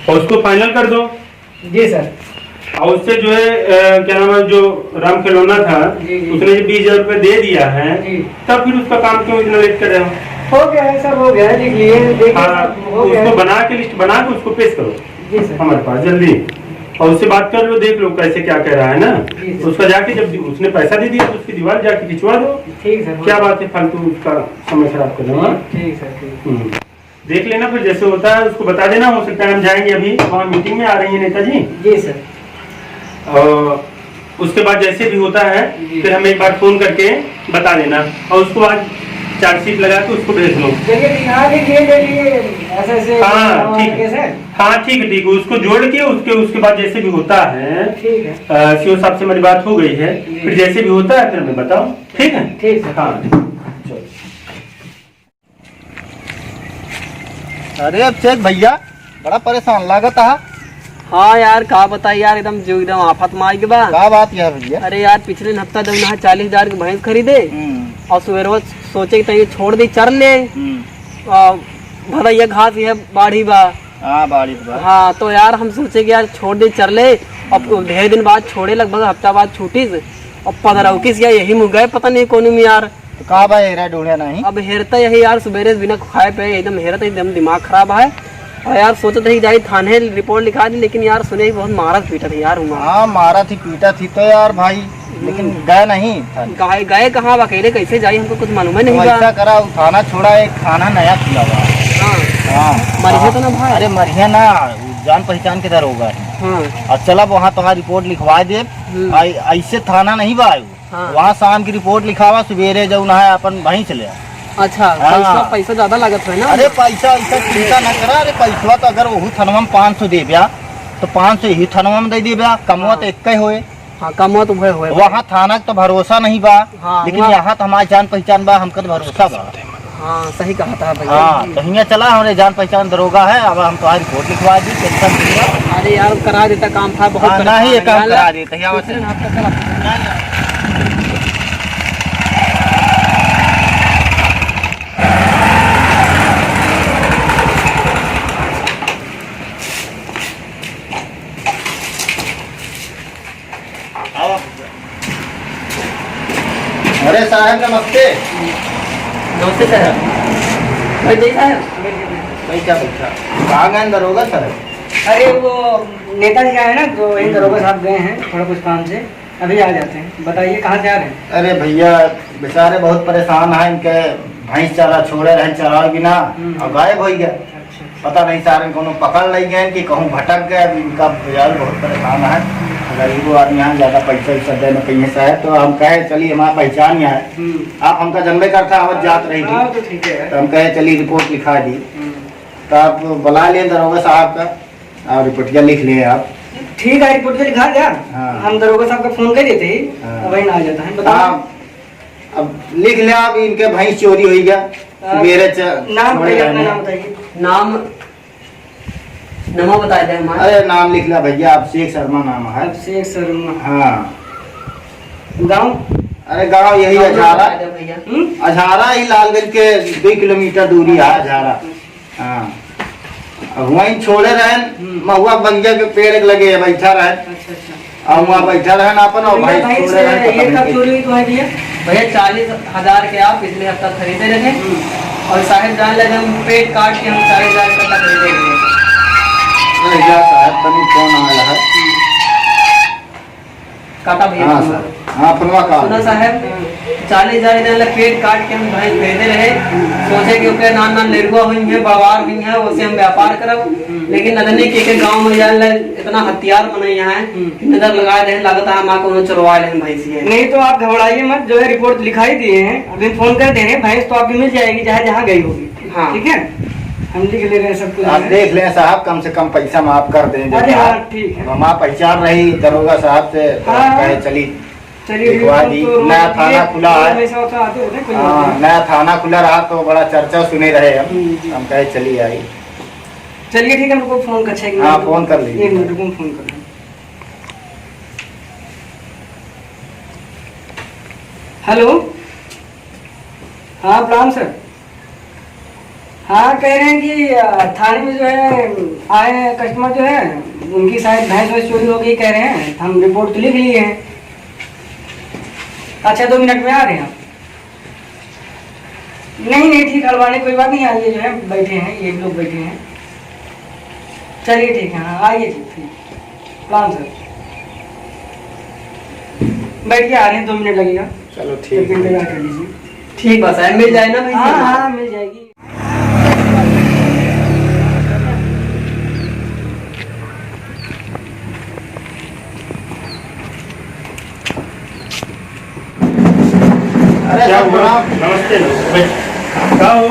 और उसको फाइनल कर दो। जी सर। और उससे जो है क्या नाम है, जो राम खिलौना था उसने जो 20,000 रुपये दे दिया है, तब फिर उसका काम क्यों इतना लेट कर रहे हो गया है सर, हो गया है, लिख लिए। हाँ, उसको बना के लिस्ट बना के उसको पेश करो जी सर हमारे पास जल्दी, और उससे बात कर लो, देख लो कैसे क्या कह रहा है ना। उसका जाके जब उसने पैसा दे दिया तो उसकी दीवार जाके खिंचवा दो। ठीक सर। क्या बात है फालतू उसका समय खराब कर दो। ठीक सर। देख लेना, फिर जैसे होता है उसको बता देना। हो सकता है हम जाएंगे, अभी वहाँ मीटिंग में आ रही है नेताजी। जी सर। और उसके बाद जैसे भी होता है फिर हमें एक बार फोन करके बता देना, और उसको आज चार्जशीट लगा के उसको भेज दो। हाँ ठीक है, उसको जोड़ के उसके बाद जैसे भी होता है, ठीक है, सीओ साहब से मेरी बात हो गई है, फिर जैसे भी होता है फिर हमें बताओ। ठीक है। ठीक है। हाँ अरे अब चेक भैया बड़ा परेशान लागत है। हाँ यार का बताई यार, एकदम जो एकदम आफत मार के बा। क्या बात है भैया? अरे यार पिछले हफ्ता जब 40,000 की भैंस खरीदे और सुबह सोचे कि छोड़ दी चर ले, भैया घास ये बाढ़ी बा। बाड़ी हाँ तो यार हम सोचे कि यार छोड़ दी चर ले, अब ढेर दिन बाद छोड़े, लगभग हफ्ता बाद छूटी और 15 किस या यही मुँह गए पता नहीं कौन में यार। तो कहा भाई हेरा ढूंढे नहीं? अब हेरता यही यार, सुबेरे बिना खाए पे एकदम हेरता, एकदम दिमाग खराब है। और यार सोचा था जाई थाने रिपोर्ट लिखा दी, लेकिन यार सुने ही बहुत मारा पीटा थी यार। हाँ मारा थी पीटा थी तो यार भाई, लेकिन गए नहीं। गए कहाँ, अकेले कैसे जाई, हमको कुछ मालूम है नहीं। ऐसा करा थाना छोड़ा, एक थाना नया खुला हुआ। हाँ मरिया तो ना भाई? अरे मरिया ना, जान पहचान के दर होगा। और चला वहाँ तुम्हारा रिपोर्ट लिखवा दे। ऐसे थाना नहीं बा, वहाँ शाम की रिपोर्ट लिखावा, सवेरे जो ना है अपन वहीं चले। अच्छा पैसा ज्यादा लागत है ना? अरे पैसा ऐसा चिंता न करा। अरे पैसा तो अगर वही थनवा में 500 दे ब्या तो 500 ही थनवा में दे दे ब्या, कमवा तो एक होए। हाँ कमवा तो हुए। वहाँ थाना तो भरोसा नहीं बा। लेकिन यहाँ तो हमारी जान पहचान बा, हमका तो भरोसा बा। हाँ सही कहा था भैया। हाँ तो यहाँ चला, हमारे जान पहचान दरोगा है। अब हम तुम्हारी रिपोर्ट लिखवा दी, टेंशन नहीं। अरे यार करा देता, काम था बहुत। नहीं काम करा देता। अरे साहब नमस्ते। नमस्ते सर। क्या पूछा? कहाँ गए दरोगा सर? अरे वो नेताजी आए ना, तो वही दरोगा साहब गए हैं थोड़ा कुछ काम से, अभी आ जाते हैं। बताइए कहाँ से आ रहे हैं? अरे भैया बेचारे बहुत परेशान हैं, इनके भैंस चारा छोड़े रहे, चरा बिना और गायब हो गया। पता नहीं सारे कोनो पकड़ ले गए कि कहूँ भटक गए। इनका बाजार बहुत परेशान है। गरीबों आदमी यहाँ ज्यादा पैसा वैसा दे में कहीं से है, तो हम कहे चलिए हमारा पहचान यहाँ है। आप हमका जनबे करता आवत जात रही थी, तो हम कहे चलिए रिपोर्ट लिखा दी। तो आप बुला लिए दरोगा साहब का और रिपोर्टिया लिख लिए आप। ठीक है, रिपोर्ट लिखा दिया। हम दरोगा साहब का फोन कर देते ही वही आ जाता है। बताओ अब लिख लिया। अब इनके भैंस चोरी हुई गया। मेरे नाम बताइए। नाम बता दे हमारा। अरे नाम लिख लिया भैया, अभिषेक शर्मा नाम है। अभिषेक शर्मा। हाँ। गाँव? अरे गाँव यही अझारा। अझारा ही लालगंज के 2 किलोमीटर दूरी है अझारा। हाँ वहीं छोड़े रहे, महुआ बंगिया के पेड़ लगे बैठा रहे। और वहाँ बैठा रहे ना अपन। और भाई छोड़े रहे। ये कब चोरी हुई तुम्हारी भैया? 40,000 के आप पिछले हफ्ता खरीदे रहे, और साहेब जान लगे हम पेट काट के हम 40,000 का खरीदे रहे। साहब बनी कौन आया है? काटा भैया। हाँ सर। हाँ सुना साहब, 40,000 पेट काट के हम भैंस खरीदे रहे, सोचे कि ओके नान लेरुआ हुई है, बवार हुई है, उससे हम व्यापार करब। लेकिन नदनी के गांव में जान इतना हथियार बने यहाँ है, नजर लगाए रहे, लगता है माँ को चुरवा रहे भैंसी है। नहीं तो आप घबराइए मत, जो है रिपोर्ट लिखाई दिए हैं, अभी फोन कर दे रहे हैं, भैंस तो आपकी मिल जाएगी चाहे जहाँ गई होगी। हाँ ठीक है, हम लिख ले रहे हैं सब कुछ। आप देख लें साहब, कम से कम पैसा माफ कर दें। अरे हाँ ठीक है। हमारा पहचान रही दरोगा साहब से, कहे चली लिखवा दी। नया थाना खुला है। नया थाना खुला रहा तो बड़ा चर्चा सुने रहे हम कहे चली आई। चलिए ठीक है, हमको फोन कर। हाँ फोन कर लीजिए। 1 मिनट को फोन कर। हेलो, हाँ प्रणाम सर। हाँ कह रहे हैं कि थाने में जो है आए हैं कस्टमर जो है उनकी शायद भैंस वैंस चोरी हो गई कह रहे हैं। हम रिपोर्ट तो लिख लिए हैं। अच्छा 2 मिनट में आ रहे हैं आप। नहीं ठीक हलवाने कोई बात नहीं। आइए जो है बैठे हैं ये लोग बैठे हैं। चलिए ठीक है। हाँ आइए ठीक प्रणाम सर। बैठिए आ रहे हैं 2 मिनट लगेगा। चलो ठीक है। इंतजार कर लीजिए। ठीक बस है मिल जाए ना भाई। हाँ मिल जाएगी। अरे क्या सब हुआ? प्रणाम। नमस्ते क्या हो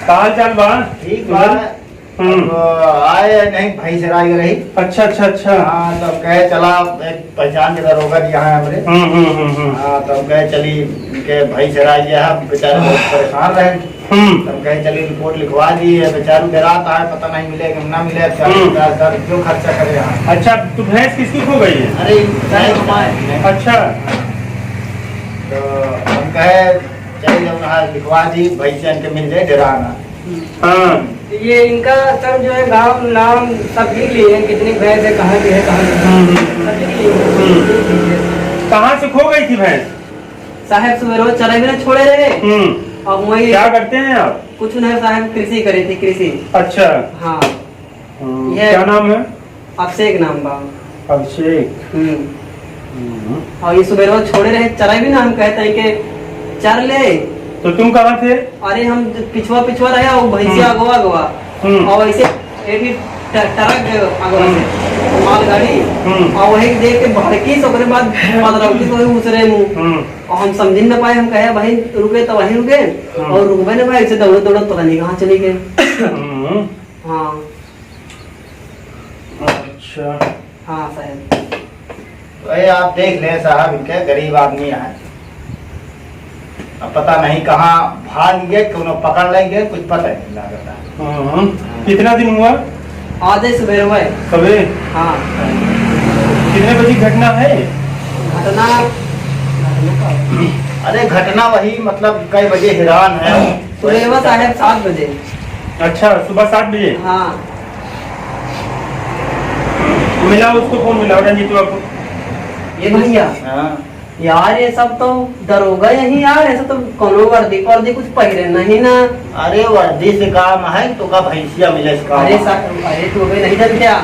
का हाल चाल बा? ठीक बात। आए नहीं भाई से राय रही। अच्छा अच्छा अच्छा। हाँ तब कहे चला एक पहचान के दरोगा जी यहाँ हमारे। हाँ तब कहे चली इनके भाई से राय गया है बेचारे बहुत परेशान रहे। तब कहे चली रिपोर्ट लिखवा दी है बेचारू के रात आए पता नहीं मिले कि ना मिले। 40,000 क्यों खर्चा करे यहाँ। अच्छा तो भैंस किसकी खो गई है? अरे नहीं। अच्छा तो हम कहे चलिए वहाँ लिखवा दी भाई से इनके मिल जाए डराना। हाँ ये इनका सर जो है गांव नाम सब लिख लिए हैं कितनी भैंस है कहाँ की है कहाँ की सब लिख लिए। कहाँ से खो गई थी भैंस? साहब सुबह रोज चराई में छोड़े रहे। अब वही क्या करते हैं आप? कुछ नहीं साहब कृषि करे थे कृषि। अच्छा हाँ ये क्या नाम है? अभिषेक नाम बा। अभिषेक। और ये सुबह रोज छोड़े रहे चराई भी ना हम कहते हैं कि चर ले। तो तुम कहाँ थे? अरे हम पिछवा रहे और भैंसिया अगवा और ऐसे एक ही ट्रक अगवा से मालगाड़ी और वही देख के भड़की ओकरे बाद बदरौली तो वही उसरे मुँह। और हम समझ न पाए। हम कहे भाई रुके तो वहीं रुके और रुकबे न भाई ऐसे दौड़त दौड़त पता नहीं कहाँ चले गए। हाँ अच्छा हाँ साहब। तो ये आप देख लें साहब इनके गरीब आदमी है। अब पता नहीं कहाँ भाग गए क्यों पकड़ लेंगे कुछ पता नहीं लगता। कितना दिन हुआ? आज ही सुबह हुए। सवेरे? हाँ कितने बजे घटना है? घटना अरे घटना वही मतलब कई बजे हैरान है। सुबह साढ़े 7 बजे। अच्छा सुबह 7 बजे। हाँ मिला उसको फोन मिला रंजीत को? ये भैया हाँ। यार ये सब तो दरोगा यही यार ऐसा तो कोनो वर्दी कुछ पहरे नहीं ना। अरे वर्दी से काम है तो का भैंसिया मिले से काम अरे है। अरे तू भी नहीं जब क्या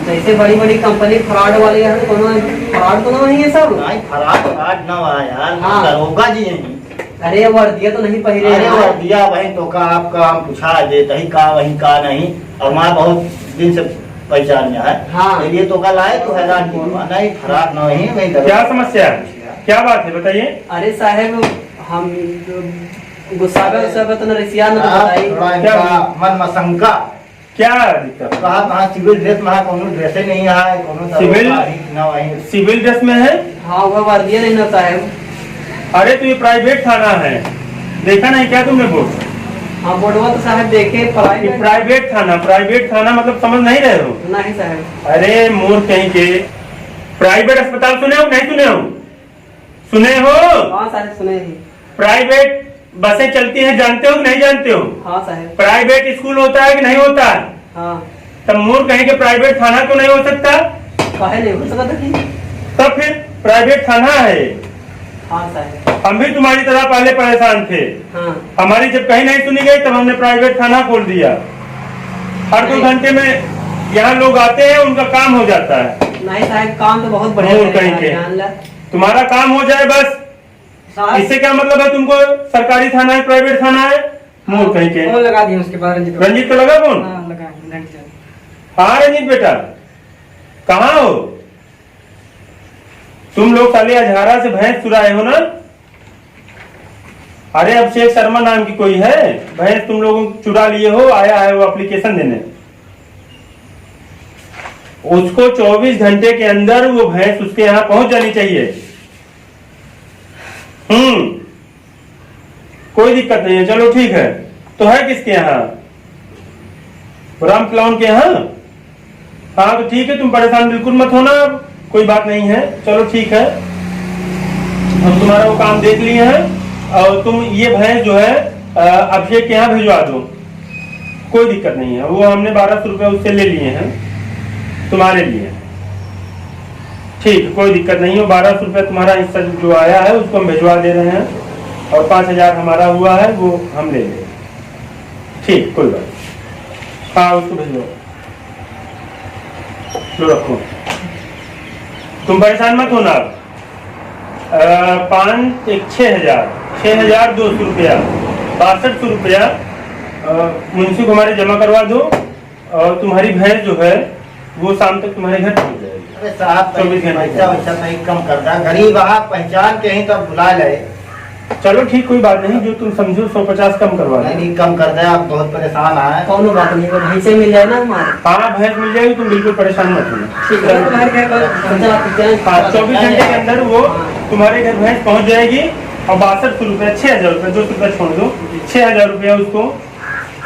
जैसे बड़ी बड़ी कंपनी फ्रॉड वाले हैं कोनो फ्रॉड तो नहीं है सब। नहीं फराड फराड ना हुआ यार। हाँ। दरोगा जी यही। अरे वर्दिया तो नहीं पहरे। अरे वर्दिया वही तो का आपका हम पूछा देता ही का वही का नहीं। और हमारा बहुत दिन से पहचान में है। हाँ। ये तो कल आए तो हैरान नहीं फराड ना वही वही क्या समस्या है? क्या बात है बताइए। अरे साहब हम गुस्सा तो रसिया न बताई। थोड़ा इनका मन में शंका। क्या दिक्कत? कहा सिविल ड्रेस में है कोनो ड्रेस नहीं है कोनो सिविल? ना वही सिविल ड्रेस में है? हाँ वो वर्दिया नहीं ना साहब। अरे तो ये प्राइवेट थाना है देखा नहीं क्या तुमने बोर्ड? हाँ बोर्डवा तो साहब देखे ये प्राइवेट थाना मतलब समझ नहीं रहे हो? नहीं साहब। अरे मोर कहीं के प्राइवेट अस्पताल सुने हो नहीं सुने हो? सुने हो? हाँ साहब सुने ही। प्राइवेट बसें चलती हैं जानते हो कि नहीं जानते हो? हाँ साहब। प्राइवेट स्कूल होता है कि नहीं होता है? हाँ तब मोर कहीं के प्राइवेट थाना क्यों नहीं हो सकता? काहे नहीं हो सकता कि? तब फिर प्राइवेट थाना है। हाँ साहब। हम भी तुम्हारी तरह पहले परेशान थे। हाँ हमारी जब कहीं नहीं सुनी गई तब हमने प्राइवेट थाना खोल दिया। हर 2 घंटे में यहाँ लोग आते हैं उनका काम हो जाता है। नहीं साहब काम तो बहुत बढ़िया और कहीं के जान ला। तुम्हारा काम हो जाए बस। साहब इससे क्या मतलब है तुमको सरकारी थाना है प्राइवेट थाना है? मोर कहीं के फोन लगा दिए उसके बाद रंजीत। रंजीत को लगा फोन? हाँ लगा रंजीत। हाँ रंजीत बेटा कहाँ हो तुम लोग? साले अजहारा से भैंस चुराए हो ना? अरे अभिषेक शर्मा नाम की कोई है भैंस तुम लोग चुरा लिए हो। आया है वो एप्लीकेशन देने। उसको 24 घंटे के अंदर वो भैंस उसके यहाँ पहुंच जानी चाहिए। कोई दिक्कत नहीं है चलो ठीक है। तो है किसके यहाँ? राम क्लाउन के यहाँ? हाँ तो ठीक है तुम परेशान बिल्कुल मत होना। कोई बात नहीं है चलो ठीक है। हम तुम्हारा वो काम देख लिए हैं और तुम ये भैंस जो है अभिषेक के यहाँ भिजवा दो। कोई दिक्कत नहीं है, वो हमने 1200 रुपये उससे ले लिए हैं तुम्हारे लिए। ठीक, कोई दिक्कत नहीं है। 1200 रुपये तुम्हारा हिस्सा जो आया है उसको हम भिजवा दे रहे हैं, और 5000 हमारा हुआ है वो हम ले लेंगे। ठीक, कोई बात नहीं। हाँ, उसको भिजवाओ, लो रखो, तुम परेशान मत होना। 5 एक 6,200 रुपया, 6200 रुपया मुंशी को हमारे जमा करवा दो, और तुम्हारी भैंस जो है वो शाम तक तुम्हारे घर पहुंच जाएगी। अरे साहब, पैसा वैसा नहीं कम करता, गरीब आप पहचान के ही तब बुला ले। चलो ठीक, कोई बात नहीं, जो तुम समझो 150 कम करवा दो। नहीं कम कर दे, आप बहुत परेशान है। कौन बात नहीं, वो भैंसे मिल जाए ना हमारे। हाँ, भैंस मिल जाएगी, तुम बिल्कुल परेशान मत होना। ठीक है, तुम्हारे घर पर 24 घंटे के अंदर वो तुम्हारे घर भैंस पहुंच जाएगी। और 6200 रुपया, 6000 रुपया, 200 रुपया छोड़ दो, 6000 रुपया उसको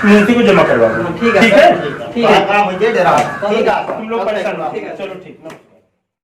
मुंशी को जमा करवा दो। ठीक है, ठीक है, ठीक है। मुझे डरा, ठीक है, तुम लोग परेशान मत, चलो ठीक ना।